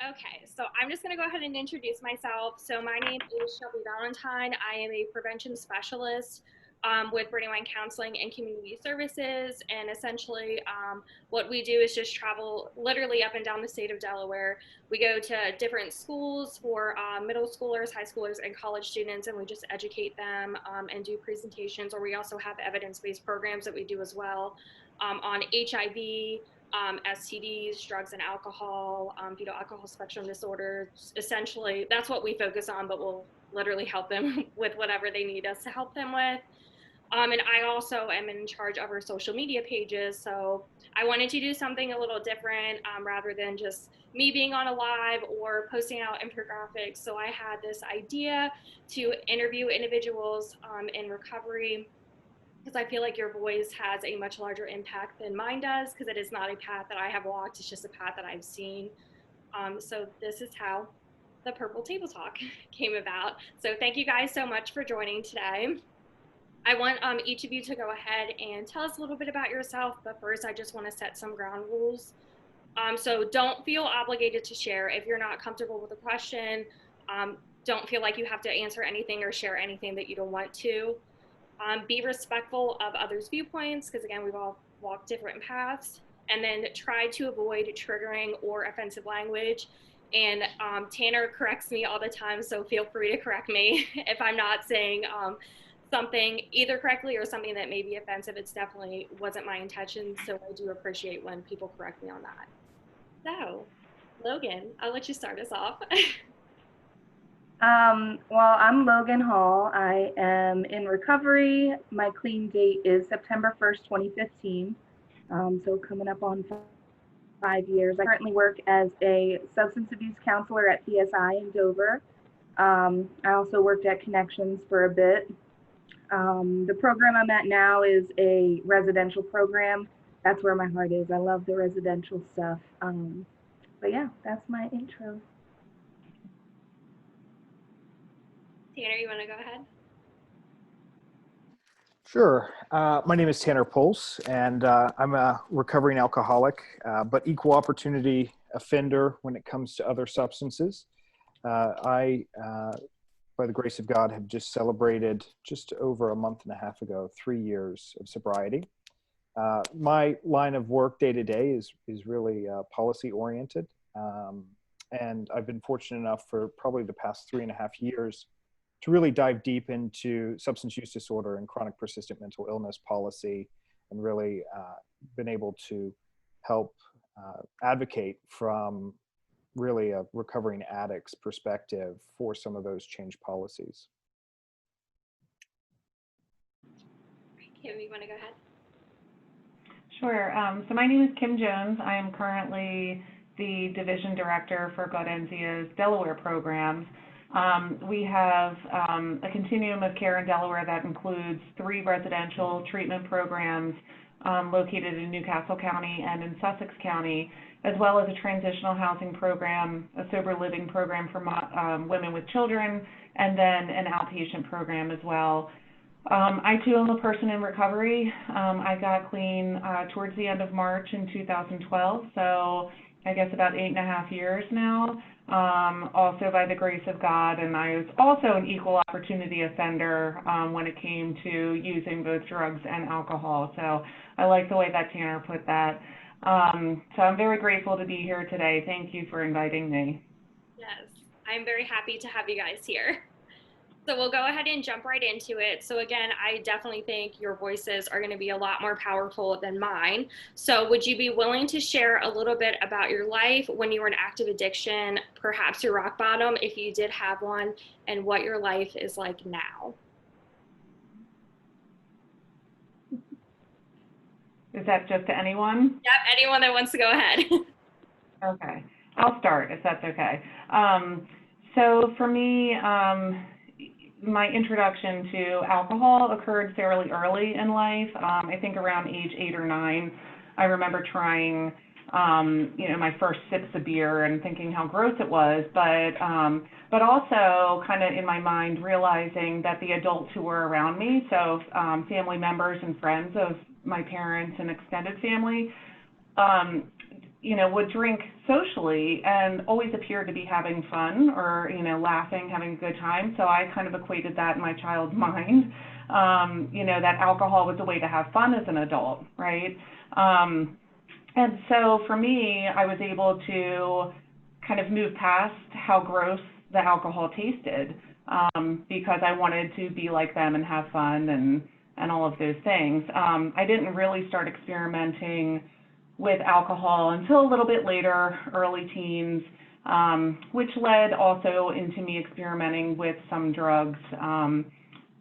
Okay, so I'm just going to go ahead and introduce myself. So my name is Shelby Valentine. I am a prevention specialist with Brandywine Counseling and Community Services. And essentially, what we do is just travel literally up and down the state of Delaware. We go to different schools for middle schoolers, high schoolers, and college students, and we just educate them and do presentations. Or we also have evidence-based programs that we do as well on HIV, STDs, drugs and alcohol, fetal alcohol spectrum disorders. Essentially, that's what we focus on, but we'll literally help them with whatever they need us to help them with. And I also am in charge of our social media pages. So I wanted to do something a little different rather than just me being on a live or posting out infographics. So I had this idea to interview individuals in recovery because I feel like your voice has a much larger impact than mine does because it is not a path that I have walked. It's just a path that I've seen. So this is how the Purple Table Talk came about. So thank you guys so much for joining today. I want each of you to go ahead and tell us a little bit about yourself, but first I just want to set some ground rules. So don't feel obligated to share. If you're not comfortable with a question, don't feel like you have to answer anything or share anything that you don't want to. Be respectful of others' viewpoints, because again, we've all walked different paths, and then try to avoid triggering or offensive language. And Tanner corrects me all the time, so feel free to correct me if I'm not saying something either correctly or something that may be offensive. It's definitely wasn't my intention, so I do appreciate when people correct me on that. So, Logan, I'll let you start us off. Well, I'm Logan Hall. I am in recovery. My clean date is September 1st, 2015. So coming up on 5 years. I currently work as a substance abuse counselor at PSI in Dover. I also worked at Connections for a bit. The program I'm at now is a residential program. That's where my heart is. I love the residential stuff. But yeah, that's my intro. Tanner, you want to go ahead? Sure. My name is Tanner Pulse, and I'm a recovering alcoholic, but equal opportunity offender when it comes to other substances. I, by the grace of God, have just celebrated just over a month and a half ago, 3 years of sobriety. My line of work day to day is really policy oriented. And I've been fortunate enough for probably the past 3.5 years to really dive deep into substance use disorder and chronic persistent mental illness policy, and really been able to help advocate from really a recovering addict's perspective for some of those change policies. Kim, you want to go ahead? Sure. So my name is Kim Jones. I am currently the Division Director for Gaudenzia's Delaware programs. We have a continuum of care in Delaware that includes 3 residential treatment programs located in Newcastle County and in Sussex County, as well as a transitional housing program, a sober living program for women with children, and then an outpatient program as well. I too am a person in recovery. I got clean towards the end of March in 2012, so I guess about 8.5 years now. Also by the grace of God, and I was also an equal opportunity offender when it came to using both drugs and alcohol. So I like the way that Tanner put that. So I'm very grateful to be here today. Thank you for inviting me. Yes, I'm very happy to have you guys here. So we'll go ahead and jump right into it. So again, I definitely think your voices are going to be a lot more powerful than mine. So would you be willing to share a little bit about your life when you were in active addiction, perhaps your rock bottom, if you did have one, and what your life is like now? Is that just to anyone? Yep, anyone that wants to go ahead. Okay, I'll start if that's okay. So for me, my introduction to alcohol occurred fairly early in life. I think around age 8 or 9. I remember trying, my first sips of beer and thinking how gross it was, but also kind of in my mind realizing that the adults who were around me, so family members and friends of my parents and extended family, would drink socially and always appeared to be having fun or, laughing, having a good time. So I kind of equated that in my child's mind, that alcohol was a way to have fun as an adult, right? And so for me, I was able to kind of move past how gross the alcohol tasted, because I wanted to be like them and have fun and all of those things. I didn't really start experimenting with alcohol until a little bit later, early teens, which led also into me experimenting with some drugs.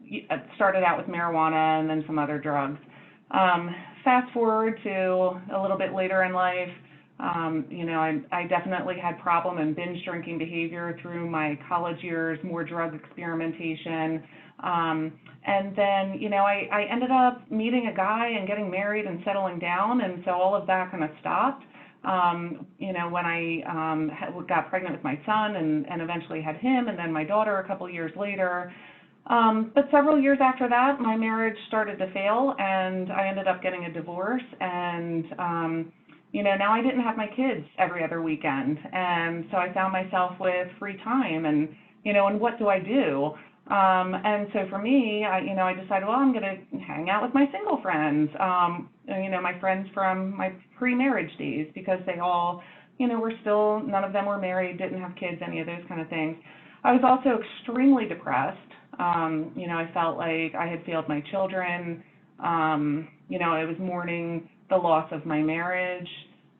It started out with marijuana and then some other drugs. Fast forward to a little bit later in life, I definitely had problem and binge drinking behavior through my college years, more drug experimentation. And then, I ended up meeting a guy and getting married and settling down, and so all of that kind of stopped. When I got pregnant with my son and eventually had him, and then my daughter a couple years later. But several years after that, my marriage started to fail, and I ended up getting a divorce, and now I didn't have my kids every other weekend, and so I found myself with free time, and what do I do? And so for me, I decided, well, I'm going to hang out with my single friends, my friends from my pre-marriage days, because they all, were still, none of them were married, didn't have kids, any of those kind of things. I was also extremely depressed. I felt like I had failed my children. I was mourning the loss of my marriage,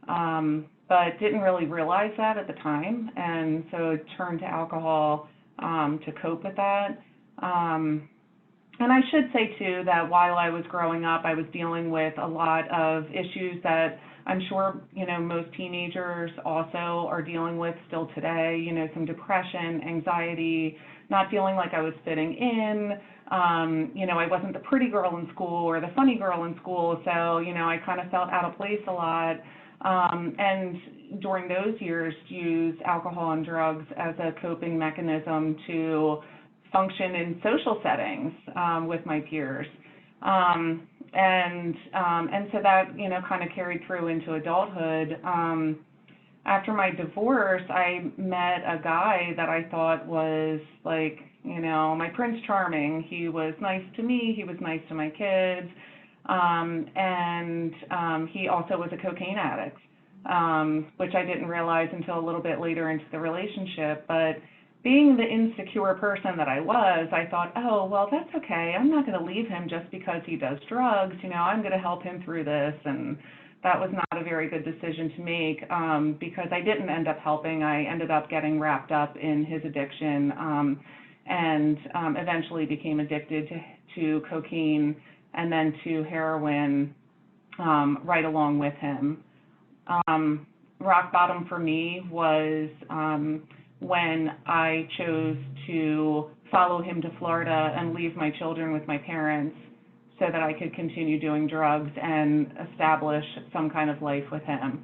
but didn't really realize that at the time, and so turned to alcohol to cope with that. And I should say, too, that while I was growing up, I was dealing with a lot of issues that I'm sure, most teenagers also are dealing with still today, some depression, anxiety, not feeling like I was fitting in. I wasn't the pretty girl in school or the funny girl in school, so, I kind of felt out of place a lot. And during those years, used alcohol and drugs as a coping mechanism to function in social settings with my peers. And so that, kind of carried through into adulthood. After my divorce, I met a guy that I thought was like, my Prince Charming. He was nice to me. He was nice to my kids. And he also was a cocaine addict, which I didn't realize until a little bit later into the relationship. But being the insecure person that I was, I thought, oh, well, that's okay. I'm not going to leave him just because he does drugs. I'm going to help him through this. And that was not a very good decision to make, because I didn't end up helping. I ended up getting wrapped up in his addiction, and eventually became addicted to cocaine and then to heroin right along with him. Rock bottom for me was when I chose to follow him to Florida and leave my children with my parents so that I could continue doing drugs and establish some kind of life with him,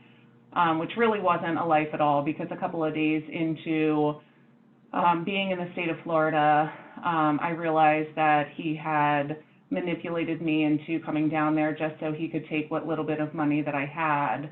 which really wasn't a life at all, because a couple of days into being in the state of Florida, I realized that he had manipulated me into coming down there just so he could take what little bit of money that I had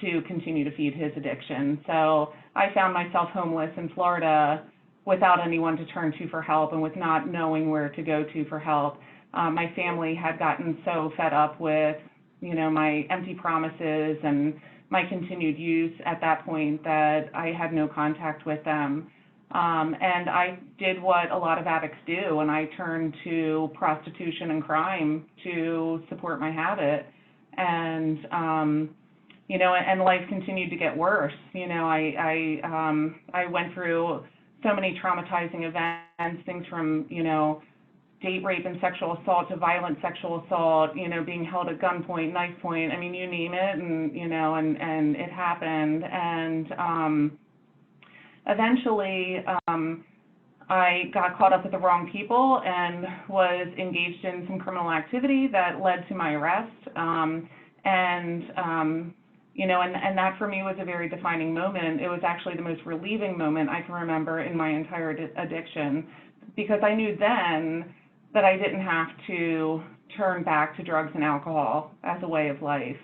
to continue to feed his addiction. So I found myself homeless in Florida without anyone to turn to for help and with not knowing where to go to for help. My family had gotten so fed up with, my empty promises and my continued use at that point that I had no contact with them. And I did what a lot of addicts do, and I turned to prostitution and crime to support my habit. And, and life continued to get worse. I went through so many traumatizing events, things from, date rape and sexual assault to violent sexual assault, being held at gunpoint, knife point, I mean, you name it, and, and it happened. And eventually, I got caught up with the wrong people and was engaged in some criminal activity that led to my arrest. And that for me was a very defining moment. It was actually the most relieving moment I can remember in my entire addiction, because I knew then that I didn't have to turn back to drugs and alcohol as a way of life.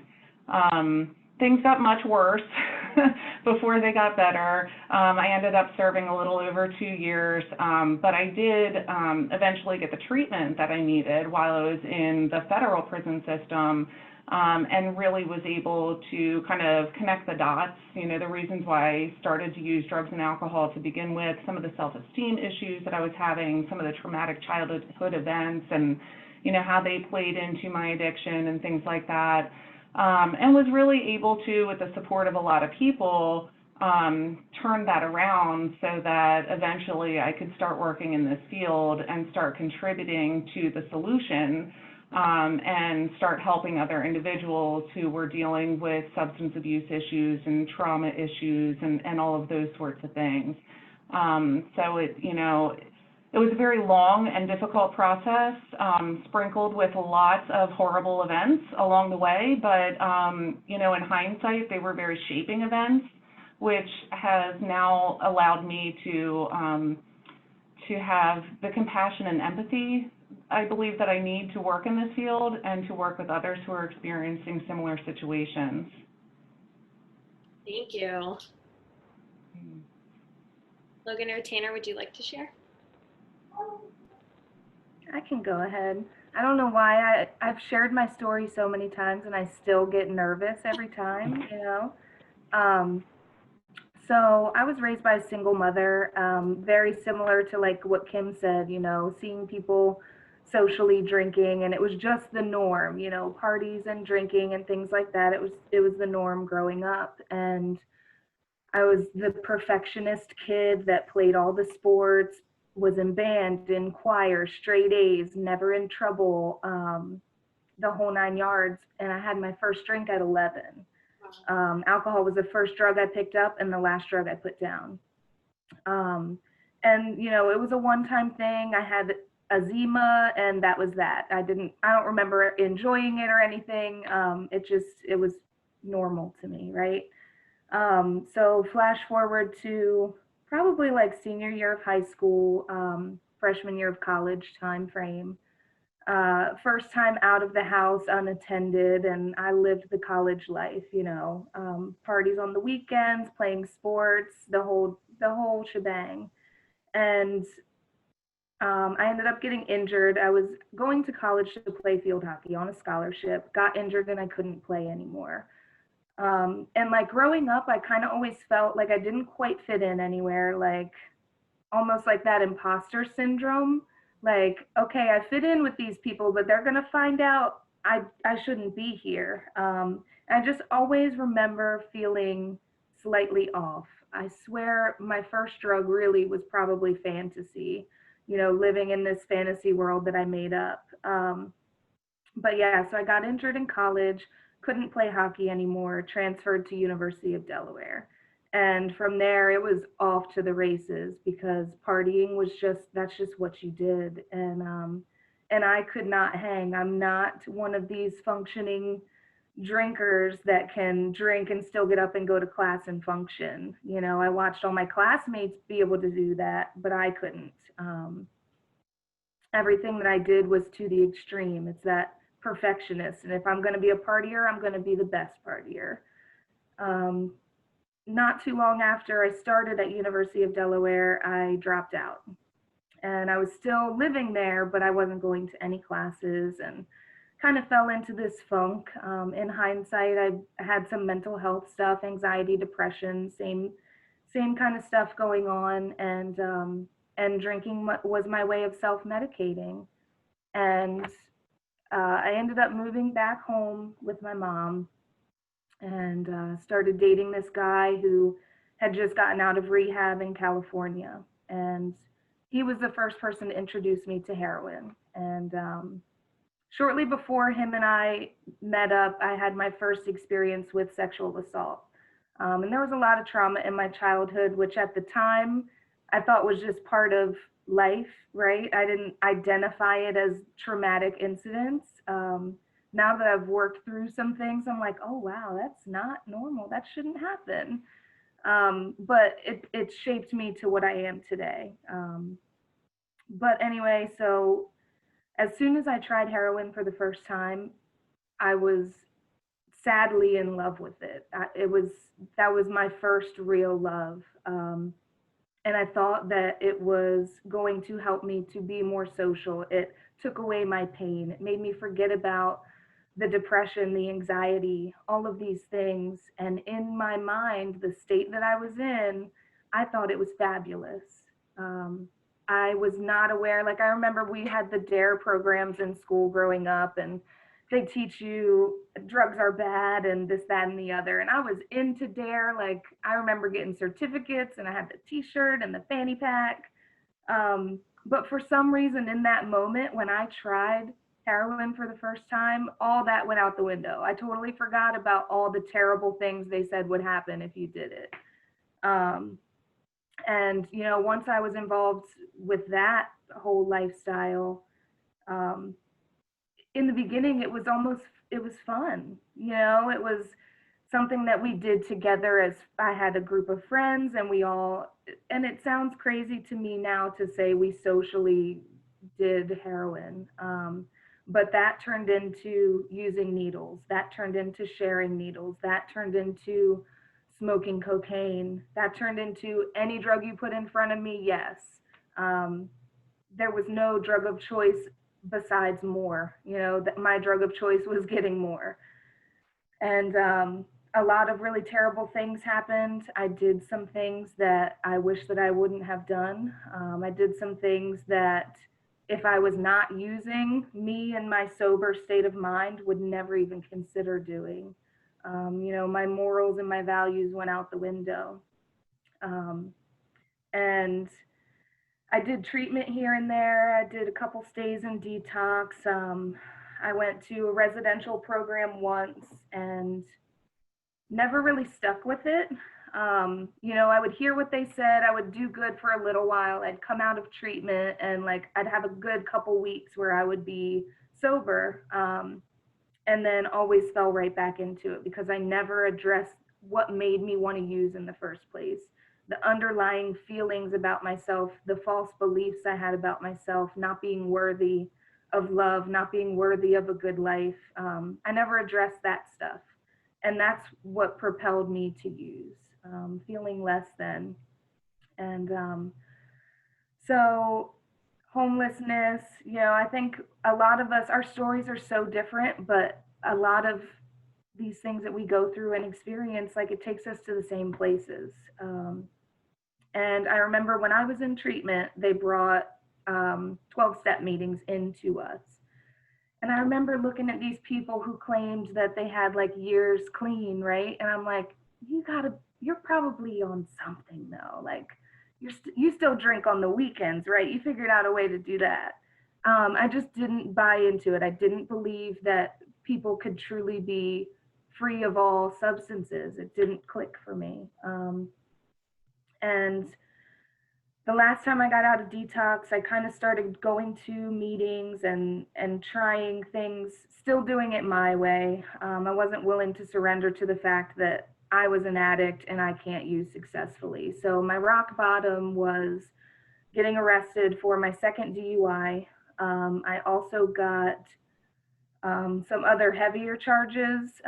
things got much worse before they got better. I ended up serving a little over 2 years, but I did eventually get the treatment that I needed while I was in the federal prison system, and really was able to kind of connect the dots, you know, the reasons why I started to use drugs and alcohol to begin with, some of the self-esteem issues that I was having, some of the traumatic childhood events, and, you know, how they played into my addiction and things like that. And was really able to, with the support of a lot of people, turn that around so that eventually I could start working in this field and start contributing to the solution, and start helping other individuals who were dealing with substance abuse issues and trauma issues and all of those sorts of things. So it, you know, it was a very long and difficult process, sprinkled with lots of horrible events along the way, but, you know, in hindsight, they were very shaping events, which has now allowed me to have the compassion and empathy I believe that I need to work in this field and to work with others who are experiencing similar situations. Thank you. Logan or Tanner, would you like to share? I can go ahead. I don't know why I've shared my story so many times and I still get nervous every time, you know. So I was raised by a single mother, very similar to like what Kim said, you know, seeing people socially drinking, and it was just the norm, you know, parties and drinking and things like that. It was the norm growing up, and I was the perfectionist kid that played all the sports, was in band, in choir, straight A's, never in trouble, the whole 9 yards. And I had my first drink at 11. Alcohol was the first drug I picked up and the last drug I put down. And you know, it was a one-time thing. I had eczema and that was that. I don't remember enjoying it or anything. It was normal to me, right? So flash forward to probably like senior year of high school, freshman year of college time frame. First time out of the house unattended, and I lived the college life, you know, parties on the weekends, playing sports, the whole shebang. And I ended up getting injured. I was going to college to play field hockey on a scholarship, got injured, and I couldn't play anymore. And like growing up, I kind of always felt like I didn't quite fit in anywhere, like almost like that imposter syndrome. Like, okay, I fit in with these people, but they're gonna find out I shouldn't be here. I just always remember feeling slightly off. I swear my first drug really was probably fantasy, you know, living in this fantasy world that I made up. But yeah, so I got injured in college, couldn't play hockey anymore, transferred to University of Delaware. And from there it was off to the races because partying was that's just what you did. And I could not hang. I'm not one of these functioning drinkers that can drink and still get up and go to class and function. You know, I watched all my classmates be able to do that, but I couldn't. Everything that I did was to the extreme. It's that perfectionist. And if I'm going to be a partier, I'm going to be the best partier. Not too long after I started at University of Delaware, I dropped out. And I was still living there, but I wasn't going to any classes and kind of fell into this funk. In hindsight, I had some mental health stuff, anxiety, depression, same kind of stuff going on. And drinking was my way of self-medicating. And I ended up moving back home with my mom and started dating this guy who had just gotten out of rehab in California. And he was the first person to introduce me to heroin. And shortly before him and I met up, I had my first experience with sexual assault. And there was a lot of trauma in my childhood, which at the time I thought was just part of life, right? I didn't identify it as traumatic incidents. Now that I've worked through some things, I'm like, oh, wow, that's not normal. That shouldn't happen. But it shaped me to what I am today. But anyway, so as soon as I tried heroin for the first time, I was sadly in love with it. That was my first real love. And I thought that it was going to help me to be more social. It took away my pain. It made me forget about the depression, the anxiety, all of these things. And in my mind, the state that I was in, I thought it was fabulous. Um, I was not aware, like, I remember we had the DARE programs in school growing up, and they teach you drugs are bad and this, that, and the other. And I was into DARE. Like, I remember getting certificates, and I had the t-shirt and the fanny pack. But for some reason in that moment when I tried heroin for the first time, all that went out the window. I totally forgot about all the terrible things they said would happen if you did it. Um, and, you know, once I was involved with that whole lifestyle, um, in the beginning, it was fun. You know, it was something that we did together as I had a group of friends and we all, and it sounds crazy to me now to say we socially did heroin. But that turned into using needles. That turned into sharing needles. That turned into smoking cocaine. That turned into any drug you put in front of me, yes. Um, there was no drug of choice besides more. You know, that my drug of choice was getting more. And a lot of really terrible things happened. I did some things that I wish that I wouldn't have done. I did some things that if I was not using, me in my sober state of mind would never even consider doing. You know, my morals and my values went out the window. And I did treatment here and there. I did a couple stays in detox. I went to a residential program once and never really stuck with it. You know, I would hear what they said. I would do good for a little while. I'd come out of treatment and like I'd have a good couple weeks where I would be sober, and then always fell right back into it because I never addressed what made me want to use in the first place. The underlying feelings about myself, the false beliefs I had about myself, not being worthy of love, not being worthy of a good life. I never addressed that stuff. And that's what propelled me to use, feeling less than. And so homelessness, you know, I think a lot of us, our stories are so different, but a lot of these things that we go through and experience, like it takes us to the same places. And I remember when I was in treatment, they brought 12-step meetings into us. And I remember looking at these people who claimed that they had like years clean, right? And I'm like, you're probably on something though. Like you still drink on the weekends, right? You figured out a way to do that. I just didn't buy into it. I didn't believe that people could truly be free of all substances. It didn't click for me. And the last time I got out of detox, I kind of started going to meetings and trying things, still doing it my way. I wasn't willing to surrender to the fact that I was an addict and I can't use successfully. So my rock bottom was getting arrested for my second DUI. I also got some other heavier charges,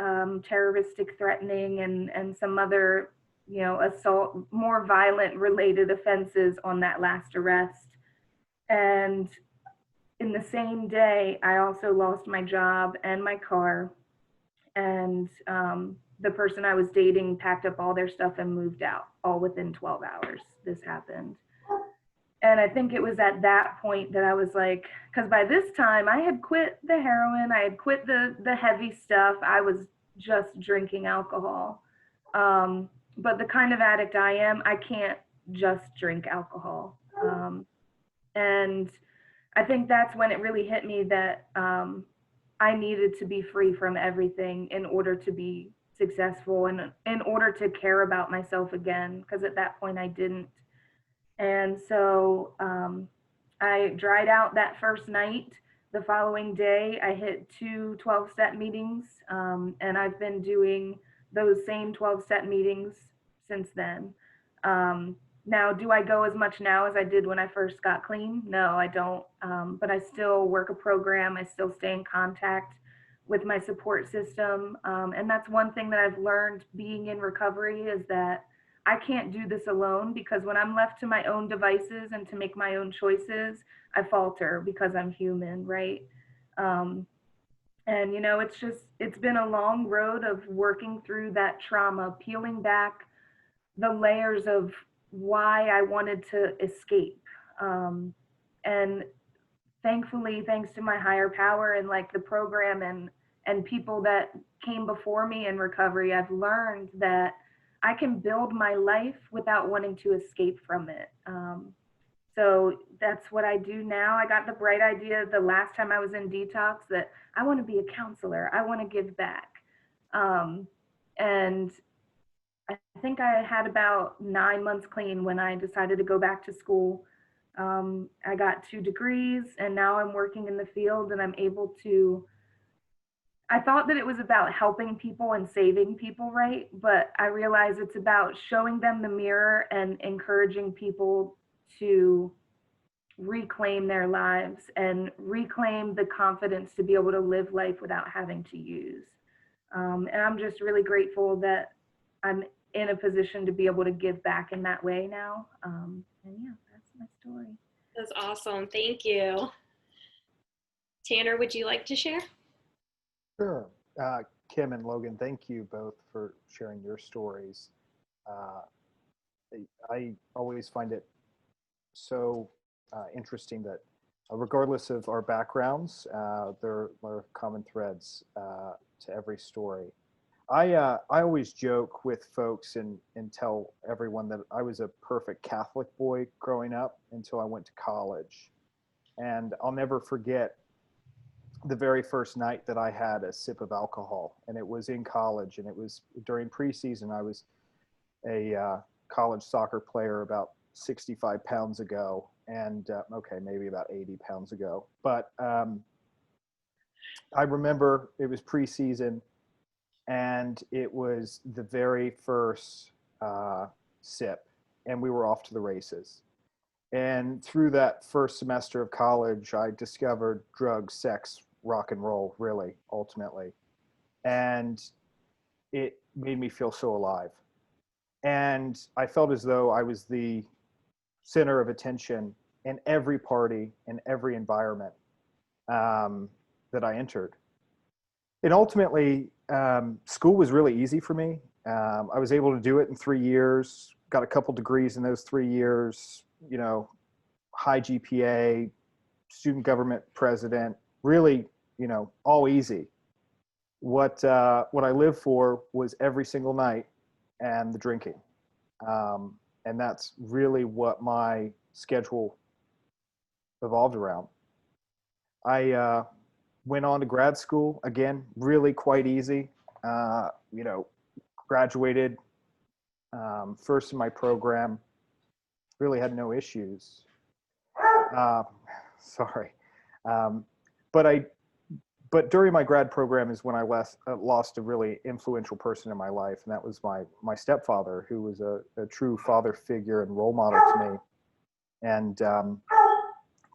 terroristic threatening and some other, you know, assault, more violent related offenses on that last arrest. And in the same day, I also lost my job and my car. And the person I was dating packed up all their stuff and moved out, all within 12 hours. This happened. And I think it was at that point that I was like, because by this time I had quit the heroin, I had quit the heavy stuff. I was just drinking alcohol. But the kind of addict I am, I can't just drink alcohol. And I think that's when it really hit me that I needed to be free from everything in order to be successful and in order to care about myself again, because at that point I didn't. And so I dried out that first night. The following day, I hit 2 12-step meetings, and I've been doing those same 12-step meetings since then. Now, do I go as much now as I did when I first got clean? No, I don't. But I still work a program. I still stay in contact with my support system. And that's one thing that I've learned being in recovery is that I can't do this alone, because when I'm left to my own devices and to make my own choices, I falter because I'm human, right? Um, and, it's been a long road of working through that trauma, peeling back the layers of why I wanted to escape. And thankfully, thanks to my higher power and like the program and people that came before me in recovery, I've learned that I can build my life without wanting to escape from it. So that's what I do now. I got the bright idea the last time I was in detox that I want to be a counselor. I want to give back. And I think I had about 9 months clean when I decided to go back to school. I got 2 degrees and now I'm working in the field and I'm able to. I thought that it was about helping people and saving people, right? But I realize it's about showing them the mirror and encouraging people to reclaim their lives and reclaim the confidence to be able to live life without having to use. And I'm just really grateful that I'm in a position to be able to give back in that way now. And yeah, that's my story. That's awesome. Thank you. Tanner, would you like to share? Sure. Kim and Logan, thank you both for sharing your stories. I always find it so interesting that regardless of our backgrounds, there are common threads to every story. I always joke with folks and tell everyone that I was a perfect Catholic boy growing up until I went to college. And I'll never forget the very first night that I had a sip of alcohol, and it was in college, and it was during preseason. I was a college soccer player about 65 pounds ago, and okay, maybe about 80 pounds ago. But I remember it was preseason, and it was the very first sip, and we were off to the races. And through that first semester of college, I discovered drugs, sex, rock and roll, really, ultimately. And it made me feel so alive. And I felt as though I was the center of attention in every party, in every environment that I entered. And ultimately, school was really easy for me. I was able to do it in 3 years, got a couple degrees in those 3 years, high GPA, student government president, really, all easy. What I lived for was every single night and the drinking. And that's really what my schedule evolved around. I went on to grad school, again, really quite easy. Graduated first in my program, really had no issues. Sorry. But during my grad program is when I lost a really influential person in my life, and that was my stepfather, who was a true father figure and role model to me. And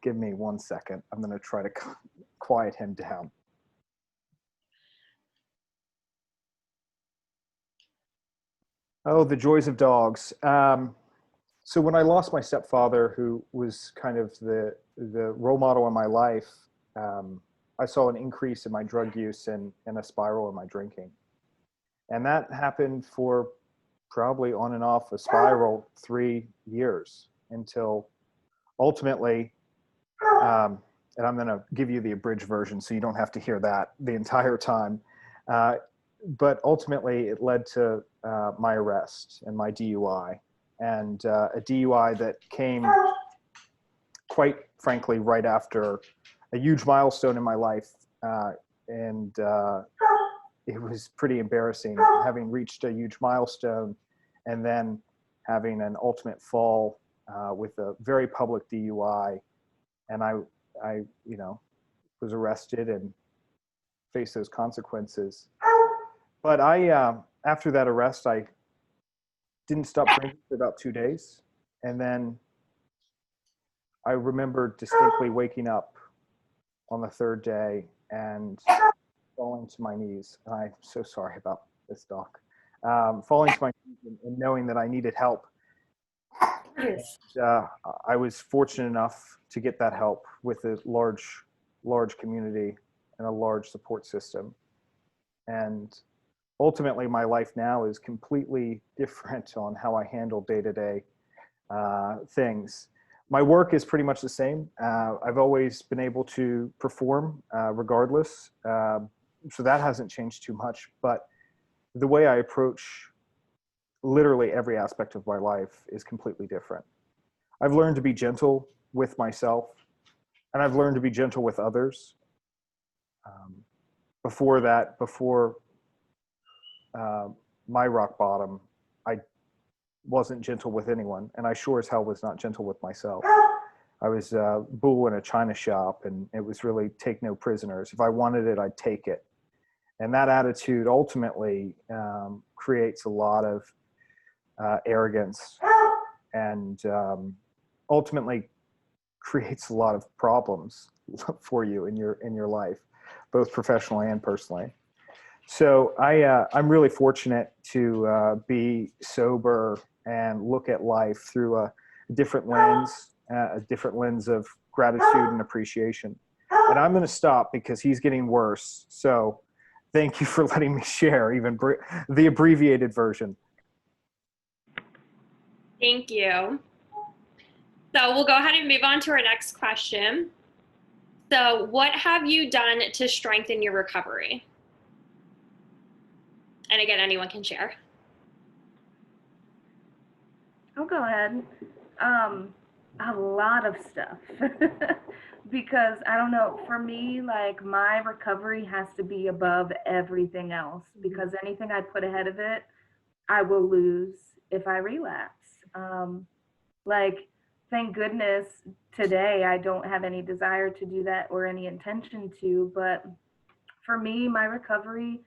give me 1 second. I'm going to try to quiet him down. Oh, the joys of dogs. So when I lost my stepfather, who was kind of the role model in my life, I saw an increase in my drug use and a spiral in my drinking. And that happened for probably on and off a spiral 3 years until ultimately, and I'm going to give you the abridged version so you don't have to hear that the entire time. But ultimately, it led to my arrest and my DUI, and a DUI that came, quite frankly, right after a huge milestone in my life. And it was pretty embarrassing having reached a huge milestone and then having an ultimate fall with a very public DUI. And I was arrested and faced those consequences. But after that arrest, I didn't stop drinking for about 2 days. And then I remember distinctly waking up on the third day and falling to my knees. And I'm so sorry about this, Doc. Falling to my knees and knowing that I needed help. And, I was fortunate enough to get that help with a large community and a large support system. And ultimately, my life now is completely different on how I handle day-to-day things. My work is pretty much the same. I've always been able to perform regardless. So that hasn't changed too much. But the way I approach literally every aspect of my life is completely different. I've learned to be gentle with myself, and I've learned to be gentle with others. Before my rock bottom, I wasn't gentle with anyone, and I sure as hell was not gentle with myself. I was a bull in a china shop, and it was really take no prisoners. If I wanted it, I'd take it. And that attitude ultimately creates a lot of arrogance, and ultimately creates a lot of problems for you in your life, both professionally and personally. So I'm really fortunate to be sober and look at life through a different lens of gratitude and appreciation. And I'm going to stop because he's getting worse. So thank you for letting me share even the abbreviated version. Thank you. So we'll go ahead and move on to our next question. So what have you done to strengthen your recovery? And again, anyone can share. I'll go ahead. A lot of stuff. Because I don't know, for me, like my recovery has to be above everything else, because anything I put ahead of it, I will lose if I relapse. Like, thank goodness today I don't have any desire to do that or any intention to, but for me, my recovery,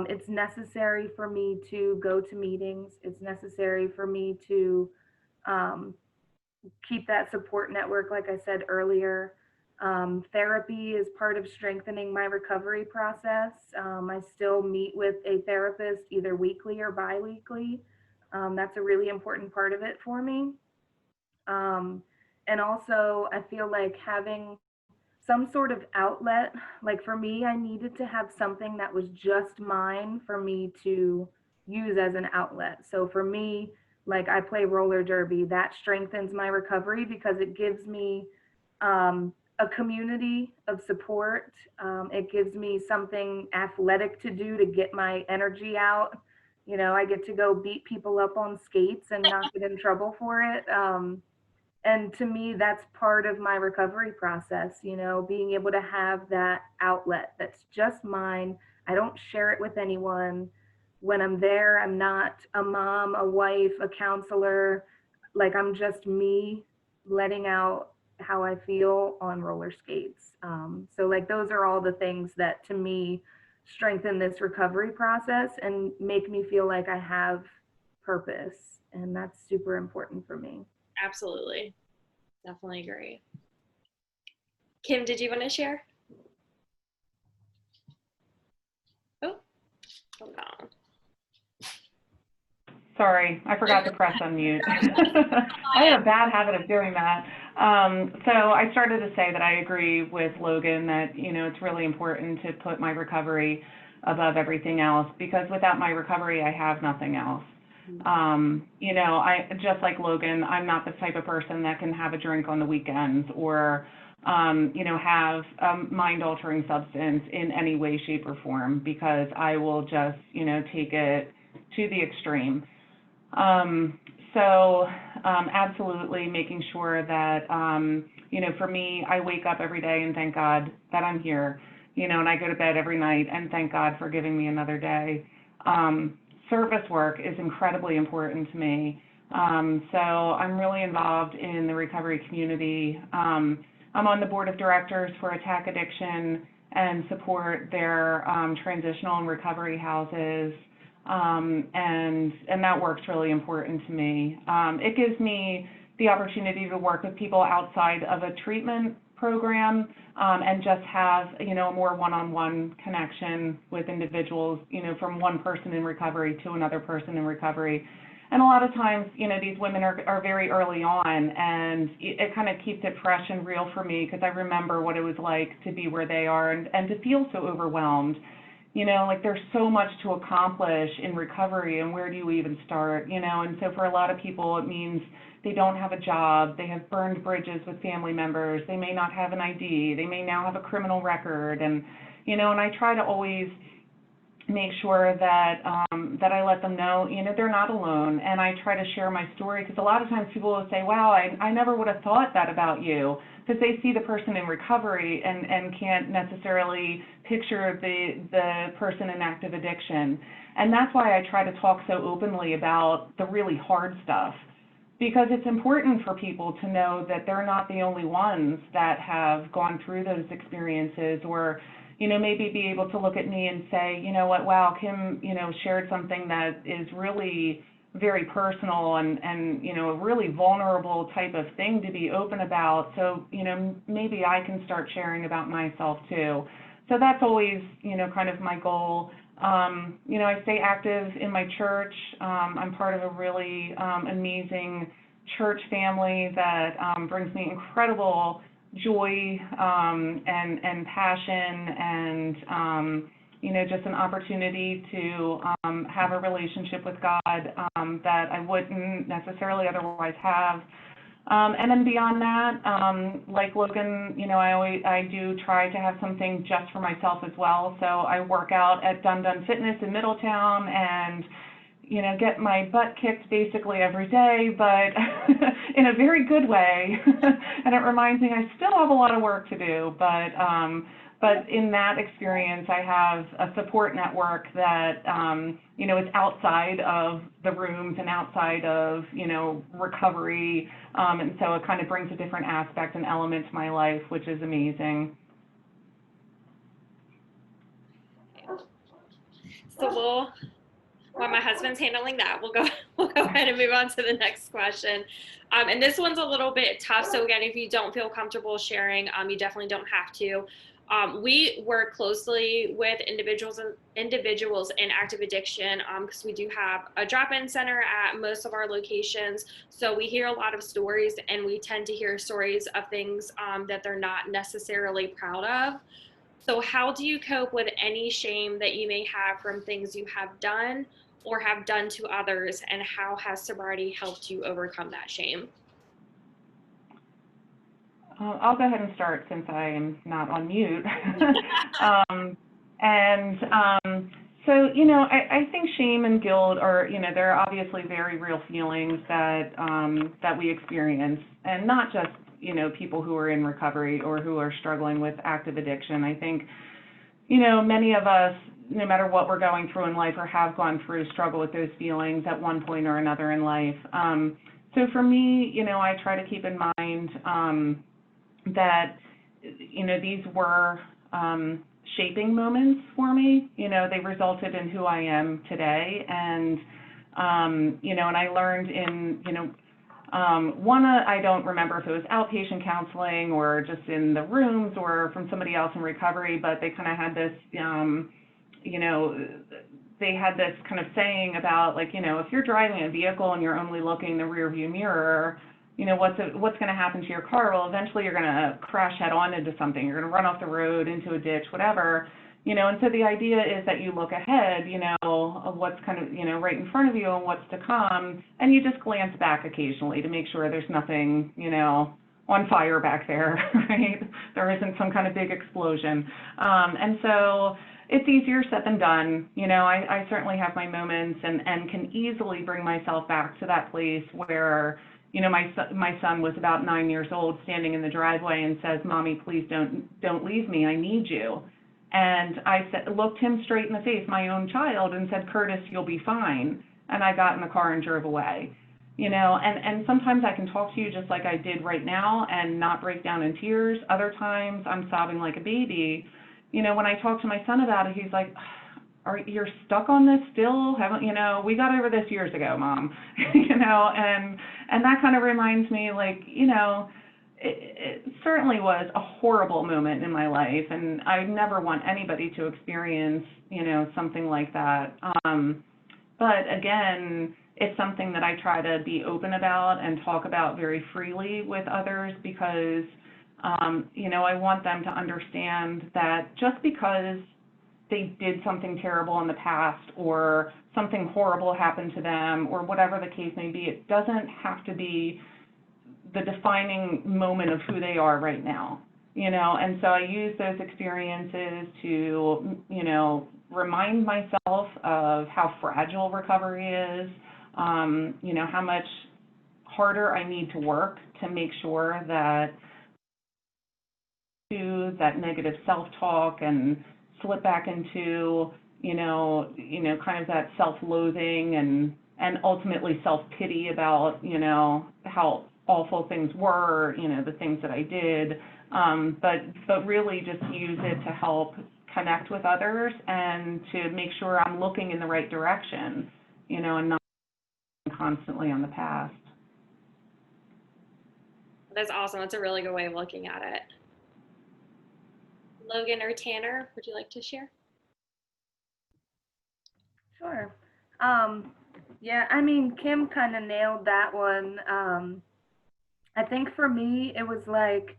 it's necessary for me to go to meetings. It's necessary for me to keep that support network, like I said earlier. Therapy is part of strengthening my recovery process. I still meet with a therapist either weekly or bi-weekly. That's a really important part of it for me. And also, I feel like having some sort of outlet, like for me, I needed to have something that was just mine for me to use as an outlet. So for me, like I play roller derby, that strengthens my recovery because it gives me a community of support. It gives me something athletic to do to get my energy out. You know, I get to go beat people up on skates and not get in trouble for it. And to me, that's part of my recovery process, you know, being able to have that outlet that's just mine. I don't share it with anyone. When I'm there, I'm not a mom, a wife, a counselor. Like I'm just me letting out how I feel on roller skates. So like those are all the things that to me strengthen this recovery process and make me feel like I have purpose. And that's super important for me. Absolutely. Definitely agree. Kim, did you want to share? Oh, hold on. Sorry, I forgot to press unmute. I have a bad habit of doing that. So I started to say that I agree with Logan that, you know, it's really important to put my recovery above everything else, because without my recovery, I have nothing else. You know, I just like Logan, I'm not the type of person that can have a drink on the weekends or, you know, have a mind-altering substance in any way, shape, or form, because I will just, you know, take it to the extreme. Absolutely making sure that, you know, for me, I wake up every day and thank God that I'm here, you know, and I go to bed every night and thank God for giving me another day. Service work is incredibly important to me. So I'm really involved in the recovery community. I'm on the board of directors for Attack Addiction and support their transitional and recovery houses. And that work's really important to me. It gives me the opportunity to work with people outside of a treatment program, and just have, you know, a more one-on-one connection with individuals, you know, from one person in recovery to another person in recovery. And a lot of times, you know, these women are very early on, and it kind of keeps it fresh and real for me because I remember what it was like to be where they are and to feel so overwhelmed. You know, like there's so much to accomplish in recovery, and where do you even start, you know? And so for a lot of people, it means they don't have a job, they have burned bridges with family members, they may not have an ID, they may now have a criminal record, and, you know, and I try to always make sure that that I let them know, you know, they're not alone, and I try to share my story because a lot of times people will say, wow, I never would have thought that about you, because they see the person in recovery and can't necessarily picture the person in active addiction. And that's why I try to talk so openly about the really hard stuff, because it's important for people to know that they're not the only ones that have gone through those experiences, or, you know, maybe be able to look at me and say, you know what, wow, Kim, you know, shared something that is really very personal and, you know, a really vulnerable type of thing to be open about. So, you know, maybe I can start sharing about myself too. So that's always, you know, kind of my goal. You know, I stay active in my church. I'm part of a really amazing church family that brings me incredible joy and passion and, you know, just an opportunity to have a relationship with God that I wouldn't necessarily otherwise have. And then beyond that, like Logan, you know, I do try to have something just for myself as well. So I work out at Dun Dun Fitness in Middletown and, you know, get my butt kicked basically every day, but in a very good way. And it reminds me I still have a lot of work to do, but in that experience, I have a support network that, you know, is outside of the rooms and outside of, you know, recovery. And so it kind of brings a different aspect and element to my life, which is amazing. So while my husband's handling that, we'll go ahead and move on to the next question. And this one's a little bit tough. So again, if you don't feel comfortable sharing, you definitely don't have to. We work closely with individuals in active addiction because we do have a drop-in center at most of our locations. So we hear a lot of stories, and we tend to hear stories of things that they're not necessarily proud of. So how do you cope with any shame that you may have from things you have done or have done to others, and how has sobriety helped you overcome that shame? I'll go ahead and start since I am not on mute. So, you know, I think shame and guilt are, you know, they're obviously very real feelings that that we experience, and not just, you know, people who are in recovery or who are struggling with active addiction. I think, you know, many of us, no matter what we're going through in life or have gone through, struggle with those feelings at one point or another in life. So for me, you know, I try to keep in mind that, you know, these were shaping moments for me. You know, they resulted in who I am today. And, you know, and I learned in, you know, I don't remember if it was outpatient counseling or just in the rooms or from somebody else in recovery, but they kind of had this, you know, they had this kind of saying about, like, you know, if you're driving a vehicle and you're only looking in the rearview mirror, you know, what's going to happen to your car? Well, eventually you're going to crash head on into something. You're going to run off the road, into a ditch, whatever. You know, and so the idea is that you look ahead, you know, of what's kind of, you know, right in front of you and what's to come, and you just glance back occasionally to make sure there's nothing, you know, on fire back there, right? There isn't some kind of big explosion. And so it's easier said than done. You know, I certainly have my moments and can easily bring myself back to that place where, you know, my son was about 9 years old, standing in the driveway and says, "Mommy, please don't leave me. I need you." And I looked him straight in the face, my own child, and said, "Curtis, you'll be fine." And I got in the car and drove away. You know, and sometimes I can talk to you just like I did right now and not break down in tears. Other times I'm sobbing like a baby. You know, when I talk to my son about it, he's like, "You're stuck on this still? Haven't, you know, we got over this years ago, Mom." You know, and that kind of reminds me, like, you know, it certainly was a horrible moment in my life, and I never want anybody to experience, something like that. But again, it's something that I try to be open about and talk about very freely with others because, I want them to understand that just because they did something terrible in the past or something horrible happened to them or whatever the case may be, it doesn't have to be the defining moment of who they are right now, and so I use those experiences to, remind myself of how fragile recovery is, how much harder I need to work to make sure that that negative self-talk and slip back into, kind of that self-loathing and ultimately self-pity about, how awful things were, the things that I did, but really just use it to help connect with others and to make sure I'm looking in the right direction, and not constantly on the past. That's awesome. That's a really good way of looking at it. Logan or Tanner, would you like to share? Sure. Yeah, I mean, Kim kind of nailed that one. I think for me, it was like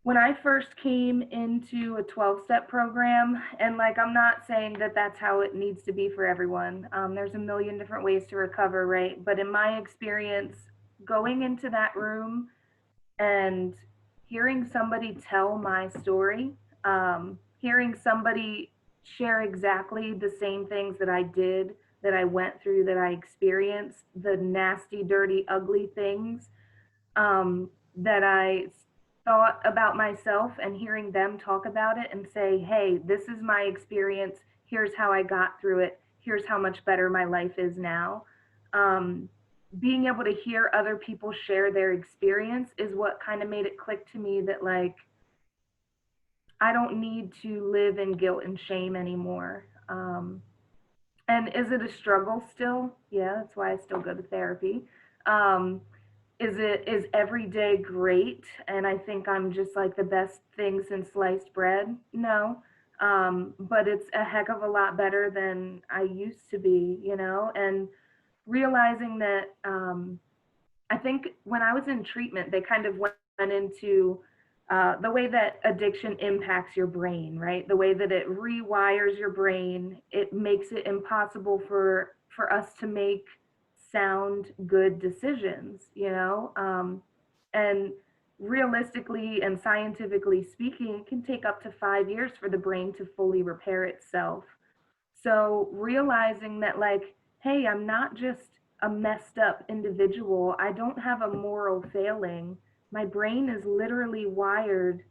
when I first came into a 12-step program, and like, I'm not saying that that's how it needs to be for everyone. There's a million different ways to recover, right? But in my experience, going into that room and hearing somebody tell my story, hearing somebody share exactly the same things that I did, that I went through, that I experienced, the nasty, dirty, ugly things that I thought about myself, and hearing them talk about it and say, hey, this is my experience. Here's how I got through it. Here's how much better my life is now. Being able to hear other people share their experience is what kind of made it click to me that, like, I don't need to live in guilt and shame anymore. And is it a struggle still? Yeah, that's why I still go to therapy. Is every day great and I think I'm just like the best thing since sliced bread? No. But it's a heck of a lot better than I used to be, and realizing that I think when I was in treatment, they kind of went into the way that addiction impacts your brain, right? The way that it rewires your brain, it makes it impossible for us to make sound, good decisions, and realistically and scientifically speaking, it can take up to 5 years for the brain to fully repair itself. So realizing that, like, hey, I'm not just a messed up individual. I don't have a moral failing. My brain is literally wired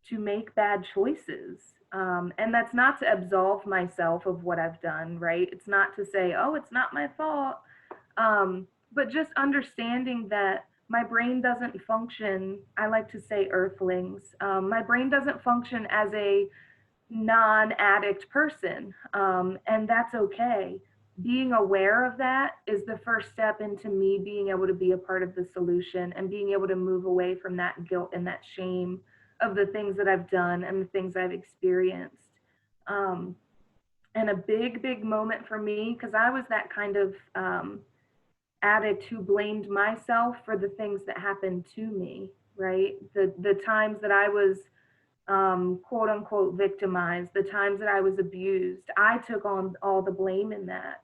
to make bad choices. And that's not to absolve myself of what I've done, right? It's not to say, oh, it's not my fault. But just understanding that my brain doesn't function, I like to say earthlings. My brain doesn't function as a non-addict person, and that's okay. Being aware of that is the first step into me being able to be a part of the solution and being able to move away from that guilt and that shame of the things that I've done and the things I've experienced. And a big, big moment for me, because I was that kind of addict who blamed myself for the things that happened to me, right? The times that I was quote unquote victimized, the times that I was abused, I took on all the blame in that.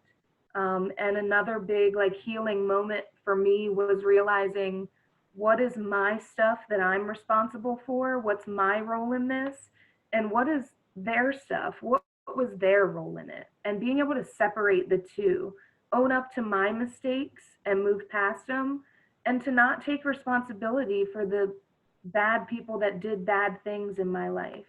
And another big like healing moment for me was realizing, what is my stuff that I'm responsible for? What's my role in this? And what is their stuff? What was their role in it? And being able to separate the two, own up to my mistakes and move past them, and to not take responsibility for the bad people that did bad things in my life.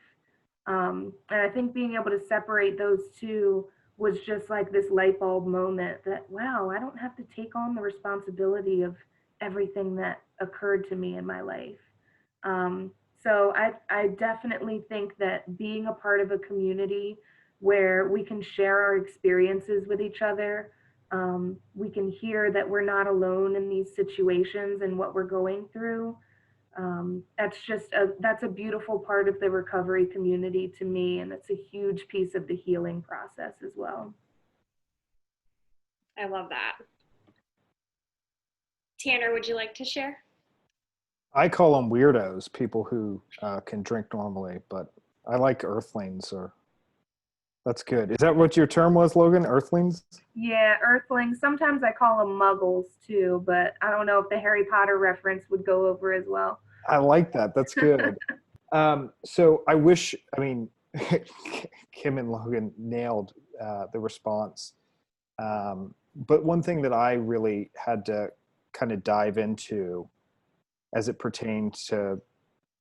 And I think being able to separate those two was just like this light bulb moment that, wow, I don't have to take on the responsibility of everything that occurred to me in my life. So I definitely think that being a part of a community where we can share our experiences with each other, we can hear that we're not alone in these situations and what we're going through, That's a beautiful part of the recovery community to me, and it's a huge piece of the healing process as well. I love that. Tanner, would you like to share? I call them weirdos, people who can drink normally, but I like earthlings. Or that's good. Is that what your term was, Logan? Earthlings? Yeah, earthlings. Sometimes I call them muggles too, but I don't know if the Harry Potter reference would go over as well. I like that. That's good. So I wish, I mean, Kim and Logan nailed the response. But one thing that I really had to kind of dive into as it pertained to,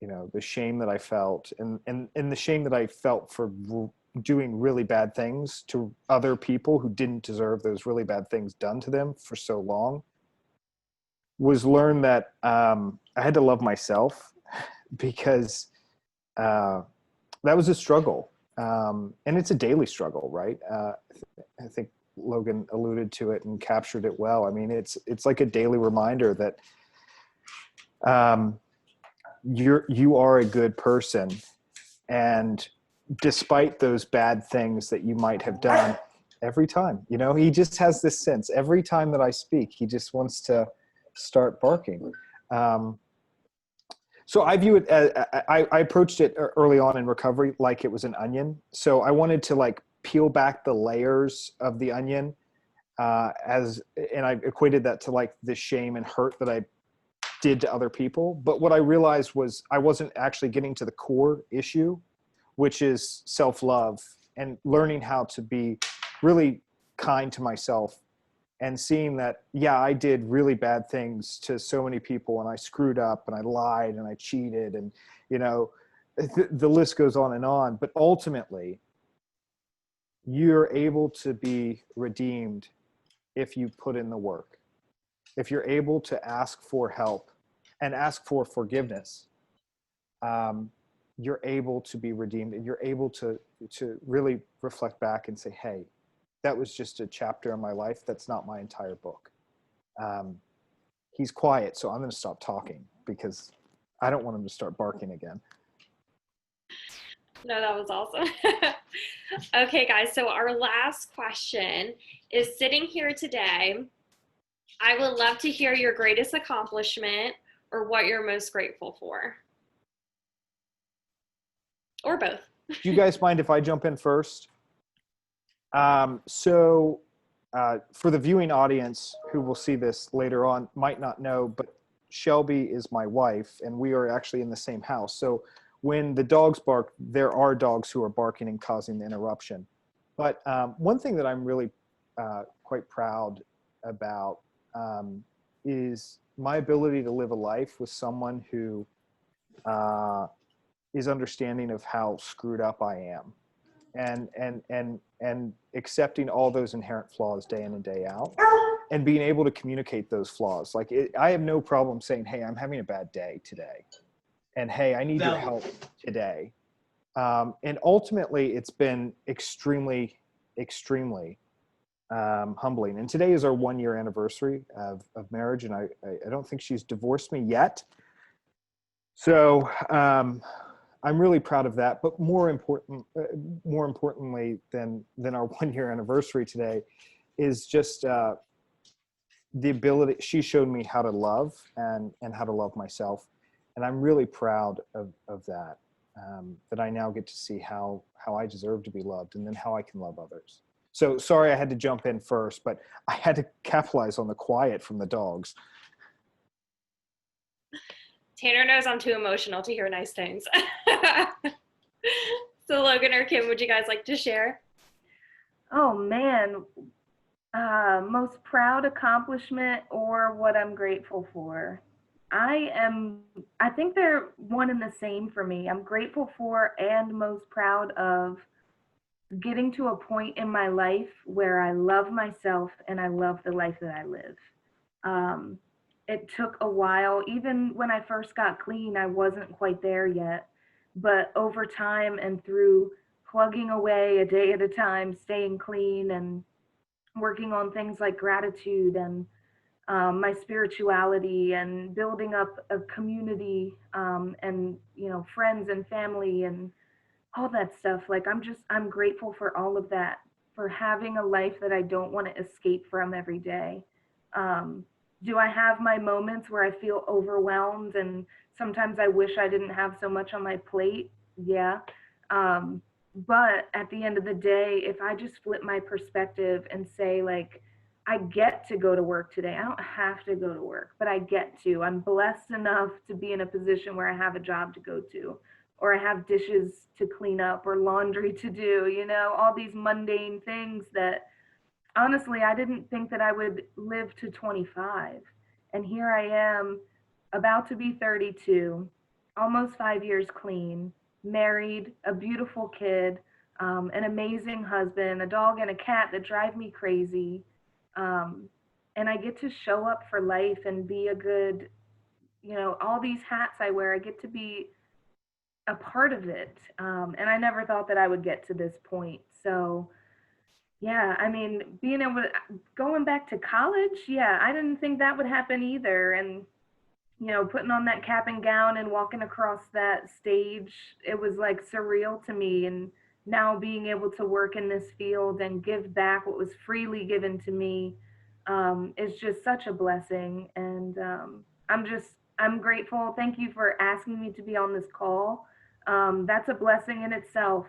you know, the shame that I felt and the shame that I felt for doing really bad things to other people who didn't deserve those really bad things done to them for so long, was learn that I had to love myself, because that was a struggle. And it's a daily struggle, right? I think Logan alluded to it and captured it well. I mean, it's like a daily reminder that you are a good person, and despite those bad things that you might have done, every time, you know, he just has this sense every time that I speak, he just wants to start barking. So I view it as, I approached it early on in recovery like it was an onion. So I wanted to like peel back the layers of the onion, and I equated that to like the shame and hurt that I did to other people. But what I realized was I wasn't actually getting to the core issue, which is self-love and learning how to be really kind to myself, and seeing that, yeah, I did really bad things to so many people, and I screwed up and I lied and I cheated, and, you know, the list goes on. But ultimately, you're able to be redeemed if you put in the work. If you're able to ask for help and ask for forgiveness, you're able to be redeemed, and you're able to really reflect back and say, hey, that was just a chapter in my life. That's not my entire book. He's quiet, so I'm going to stop talking because I don't want him to start barking again. No, that was awesome. Okay, guys, so our last question is, sitting here today, I would love to hear your greatest accomplishment or what you're most grateful for. Or both. Do you guys mind if I jump in first? For the viewing audience who will see this later on, might not know, but Shelby is my wife, and we are actually in the same house. So when the dogs bark, there are dogs who are barking and causing the interruption. But one thing that I'm really quite proud about is my ability to live a life with someone who is understanding of how screwed up I am, and accepting all those inherent flaws day in and day out, and being able to communicate those flaws. Like I have no problem saying, hey, I'm having a bad day today, and hey, I need your help today. And ultimately, it's been extremely, extremely humbling. And today is our 1-year anniversary of marriage, and I don't think she's divorced me yet. So I'm really proud of that. But more importantly than our 1-year anniversary today is just the ability. She showed me how to love and how to love myself, and I'm really proud of that. That I now get to see how I deserve to be loved, and then how I can love others. So sorry I had to jump in first, but I had to capitalize on the quiet from the dogs. Tanner knows I'm too emotional to hear nice things. So Logan or Kim, would you guys like to share? Oh man, most proud accomplishment or what I'm grateful for. I think they're one and the same for me. I'm grateful for and most proud of getting to a point in my life where I love myself and I love the life that I live. It took a while. Even when I first got clean, I wasn't quite there yet. But over time and through plugging away a day at a time, staying clean and working on things like gratitude and my spirituality and building up a community, and friends and family and all that stuff. Like I'm grateful for all of that, for having a life that I don't want to escape from every day. Um, do I have my moments where I feel overwhelmed and sometimes I wish I didn't have so much on my plate? Yeah. Um, but at the end of the day, if I just flip my perspective and say, like, I get to go to work today. I don't have to go to work, but I get to. I'm blessed enough to be in a position where I have a job to go to, or I have dishes to clean up, or laundry to do, all these mundane things that honestly I didn't think that I would live to 25. And here I am, about to be 32, almost 5 years clean, married, a beautiful kid, an amazing husband, a dog and a cat that drive me crazy. Um, and I get to show up for life and be a good, all these hats I wear, I get to be a part of it. And I never thought that I would get to this point. So, yeah, I mean, being able to, going back to college, yeah, I didn't think that would happen either. And, putting on that cap and gown and walking across that stage, it was like surreal to me. And now being able to work in this field and give back what was freely given to me, is just such a blessing. And I'm grateful. Thank you for asking me to be on this call. That's a blessing in itself,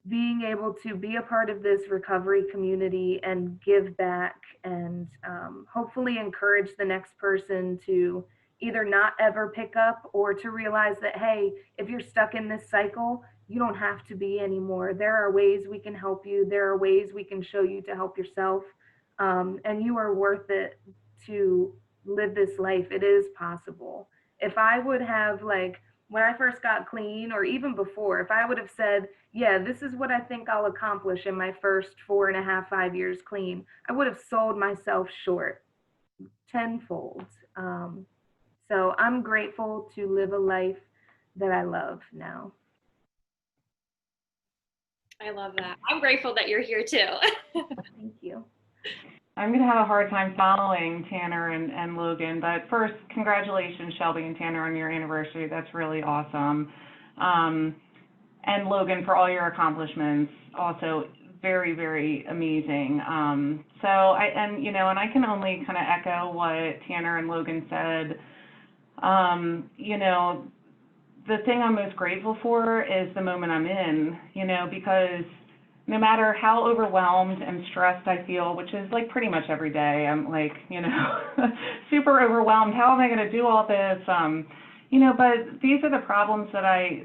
being able to be a part of this recovery community and give back, and hopefully encourage the next person to either not ever pick up, or to realize that, hey, if you're stuck in this cycle, you don't have to be anymore. There are ways we can help you. There are ways we can show you to help yourself. And you are worth it to live this life. It is possible. If I would have, like, when I first got clean, or even before, if I would have said, yeah, this is what I think I'll accomplish in my first 4.5, 5 years clean, I would have sold myself short tenfold. So I'm grateful to live a life that I love now. I love that. I'm grateful that you're here too. Thank you. I'm going to have a hard time following Tanner and Logan, but first, congratulations, Shelby and Tanner, on your anniversary. That's really awesome. And Logan, for all your accomplishments, also very, very amazing. And I can only kind of echo what Tanner and Logan said. The thing I'm most grateful for is the moment I'm in, because no matter how overwhelmed and stressed I feel, which is like pretty much every day, I'm like, super overwhelmed. How am I going to do all this? But these are the problems that I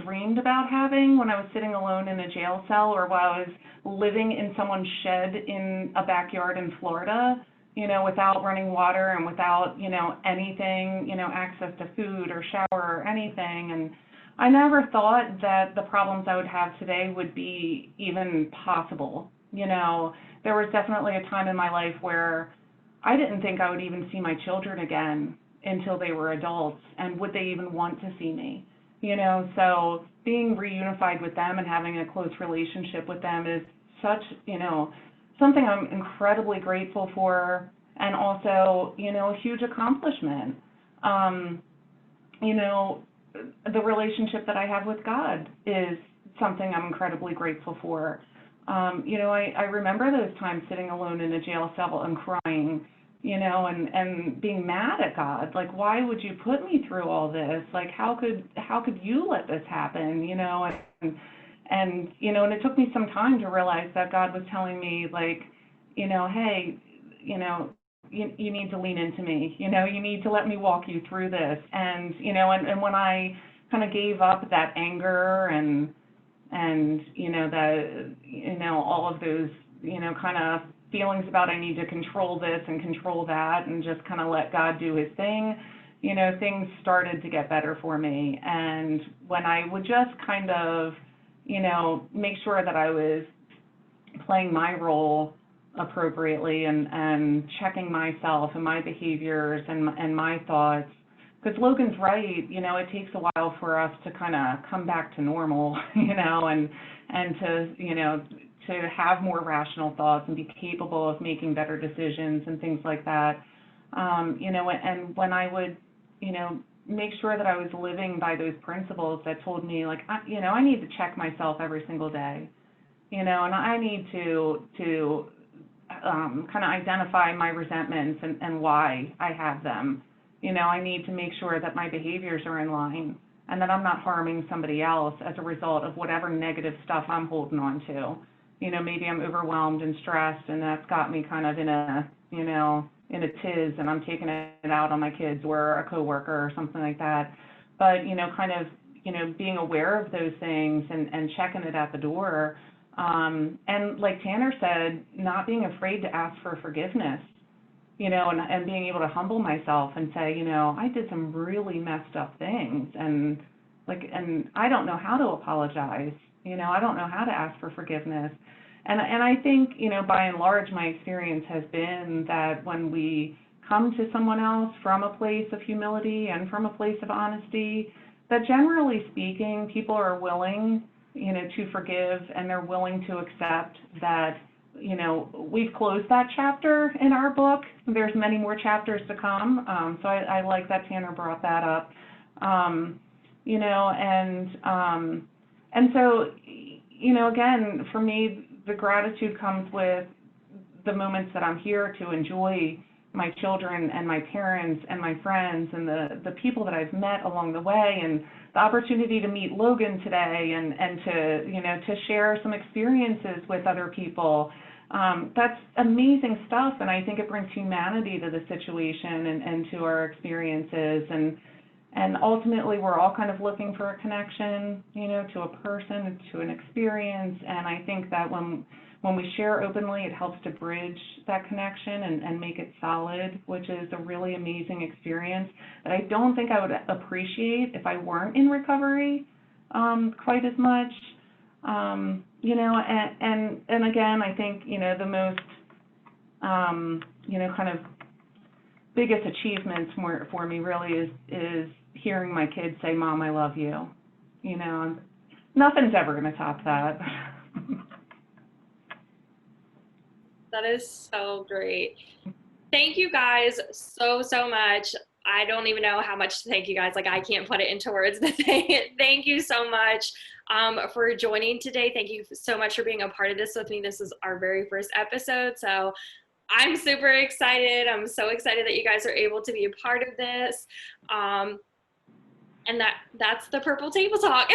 dreamed about having when I was sitting alone in a jail cell, or while I was living in someone's shed in a backyard in Florida, without running water and without, anything, access to food or shower or anything. And I never thought that the problems I would have today would be even possible. There was definitely a time in my life where I didn't think I would even see my children again until they were adults, and would they even want to see me? So being reunified with them and having a close relationship with them is such, something I'm incredibly grateful for, and also, a huge accomplishment. The relationship that I have with God is something I'm incredibly grateful for. I remember those times sitting alone in a jail cell and crying, and being mad at God. Like, why would you put me through all this? Like, how could you let this happen? And it took me some time to realize that God was telling me, like, hey, you need to lean into me, you need to let me walk you through this. And, and when I kind of gave up that anger and all of those, kind of feelings about I need to control this and control that, and just kind of let God do his thing, things started to get better for me. And when I would just kind of, make sure that I was playing my role appropriately and checking myself and my behaviors and my thoughts, because Logan's right, it takes a while for us to kind of come back to normal, and to to have more rational thoughts and be capable of making better decisions and things like that. You know, and when I would, you know, make sure that I was living by those principles that told me, like, you know, I need to check myself every single day, you know, and I need to kind of identify my resentments and why I have them. You know, I need to make sure that my behaviors are in line and that I'm not harming somebody else as a result of whatever negative stuff I'm holding on to. You know, maybe I'm overwhelmed and stressed, and that's got me kind of in a, you know, in a tiz, and I'm taking it out on my kids or a coworker or something like that. But, you know, kind of, you know, being aware of those things and checking it at the door. And like Tanner said, not being afraid to ask for forgiveness, you know, and being able to humble myself and say, you know, I did some really messed up things, and I don't know how to apologize, you know, I don't know how to ask for forgiveness. And I think, you know, by and large, my experience has been that when we come to someone else from a place of humility and from a place of honesty, that generally speaking, people are willing, you know, to forgive, and they're willing to accept that, you know, we've closed that chapter in our book. There's many more chapters to come. So I like that Tanner brought that up. You know, and so, you know, again, for me, the gratitude comes with the moments that I'm here to enjoy my children and my parents and my friends and the people that I've met along the way, and the opportunity to meet Logan today and to, you know, to share some experiences with other people. That's amazing stuff, and I think it brings humanity to the situation and to our experiences. And ultimately, we're all kind of looking for a connection, you know, to a person, to an experience. And I think that when we share openly, it helps to bridge that connection and make it solid, which is a really amazing experience that I don't think I would appreciate if I weren't in recovery quite as much. You know, and again, I think, you know, the most, you know, kind of biggest achievements for me really is hearing my kids say, "Mom, I love you." You know, nothing's ever going to top that. That is so great. Thank you guys so much. I don't even know how much to thank you guys. Like, I can't put it into words, but thank you so much for joining today. Thank you so much for being a part of this with me. This is our very first episode, so I'm super excited. I'm so excited that you guys are able to be a part of this. And that's the Purple Table Talk.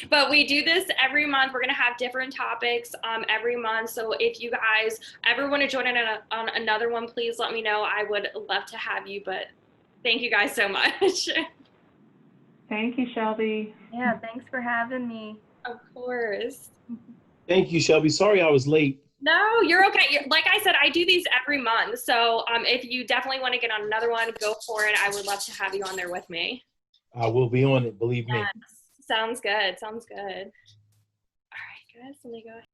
But we do this every month. We're going to have different topics every month. So if you guys ever want to join in on another one, please let me know. I would love to have you. But thank you guys so much. Thank you, Shelby. Yeah, thanks for having me. Of course. Thank you, Shelby. Sorry I was late. No, you're okay. Like I said, I do these every month. So if you definitely want to get on another one, go for it. I would love to have you on there with me. I will be on it, believe me. Yes. Sounds good. Sounds good. All right, guys, let me go ahead.